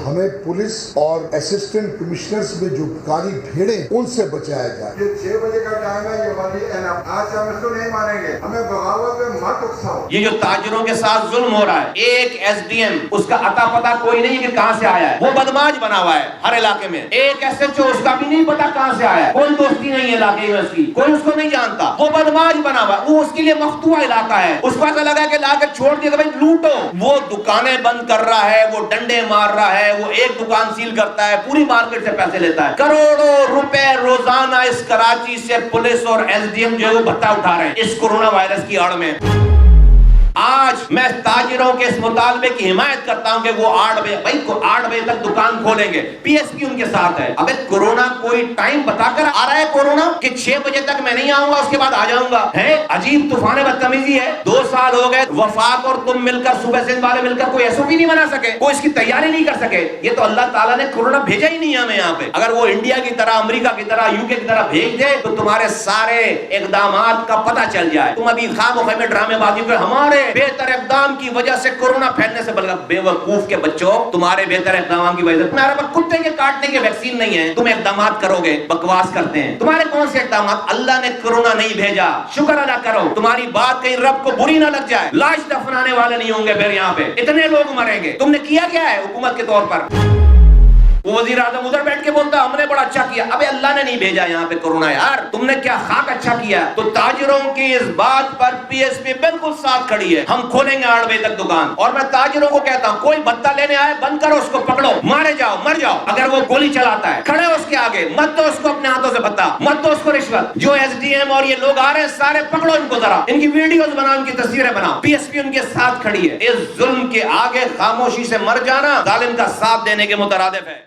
ہمیں پولیس اور assistant commissioners میں جو کالی بھیڑیں ان سے بچایا جائے. یہ 6 بجے کا ٹائم ہے, یہ والی آج ہم اس کو نہیں مانیں گے. ہمیں بغاوت میں مت اکساؤ. یہ جو تاجروں کے ساتھ ظلم ہو رہا ہے, ایک ایس ڈی ایم اس کا اتا پتا کوئی نہیں کہ کہاں سے آیا ہے, وہ بدماش بنا ہوا ہے ہر علاقے میں. ایک ایس ایچ او اس کا بھی نہیں پتا کہاں سے آیا ہے, کوئی دوستی نہیں ہے علاقے میں اس کی, کوئی اس کو نہیں جانتا, وہ بدماش بنا ہوا ہے. وہ اس کے لیے مفتوحہ علاقہ ہے, اس کو ایسا لگا کہ لا کے چھوڑ دیا کہ بھائی لوٹو. وہ دکانیں بند کر رہا ہے, وہ ڈنڈے مار رہا ہے, وہ ایک دکان سیل کرتا ہے, پوری مارکیٹ سے پیسے لیتا ہے. کروڑوں روپے روزانہ اس کراچی سے پولیس اور ایس ڈی ایم جو ہے وہ بھتہ اٹھا رہے ہیں اس کورونا وائرس کی آڑ میں. آج میں تاجروں کے اس مطالبے کی حمایت کرتا ہوں کہ وہ 8 بجے تک دکان کھولیں گے. پی ایس پی ان کے ساتھ ہے. ابے کورونا کوئی ٹائم بتا کر آ رہا ہے کورونا کہ 6 بجے تک میں نہیں آؤں گا, اس کے بعد آ جاؤں گا. ہے عجیب طوفان بدتمیزی ہے. 2 سال ہو گئے, وفاق اور تم مل کر, صوبہ سندھ والے مل کر کوئی ایس او پی نہیں بنا سکے, کوئی اس کی تیاری نہیں کر سکے. یہ تو اللہ تعالیٰ نے کورونا بھیجا ہی نہیں ہمیں یہاں پہ. اگر وہ انڈیا کی طرح, امریکہ کی طرح, یو کے کی طرح بھیج دے تو تمہارے سارے اقدامات کا پتہ چل جائے. تم ابھی خواب و خیمے ڈرامے بازی کر ہمارے بہتر اقدام کی وجہ سے کورونا پھیلنے سے بلکہ بے وقوف کے بچوں, تمہارے بہتر اقدامات کی وجہ سے تمہارے پاس کتے کے کاٹنے کے ویکسین نہیں ہے, تم اقدامات کرو گے, بکواس کرتے ہیں. تمہارے کون سے اقدامات؟ اللہ نے کورونا نہیں بھیجا, شکر ادا کرو. تمہاری بات کہیں رب کو بری نہ لگ جائے, لاش دفنانے والے نہیں ہوں گے پھر یہاں پہ, اتنے لوگ مریں گے. تم نے کیا کیا ہے حکومت کے طور پر؟ وہ وزیر اعظم ادھر بیٹھ کے بولتا ہم نے بڑا اچھا کیا. ابے اللہ نے نہیں بھیجا یہاں پہ کورونا یار, تم نے کیا خاک اچھا کیا. تو تاجروں کی اس بات پر پی ایس پی بالکل ساتھ کھڑی ہے. ہم کھولیں گے 8 بجے تک دکان, اور میں تاجروں کو کہتا ہوں کوئی بھتہ لینے آئے بند کرو, اس کو پکڑو, مارے جاؤ, مر جاؤ. اگر وہ گولی چلاتا ہے کھڑے اس کے آگے, مت دو اس کو اپنے ہاتھوں سے بھتہ, مت دو اس کو رشوت. جو ایس ڈی ایم اور یہ لوگ آ رہے ہیں سارے پکڑو ان کو, ذرا ان کی ویڈیوز بناؤ, ان کی تصویریں بناؤ. پی ایس پی ان کے ساتھ کھڑی ہے. اس ظلم کے آگے خاموشی سے مر جانا ظالم کا ساتھ دینے کے مترادف ہے.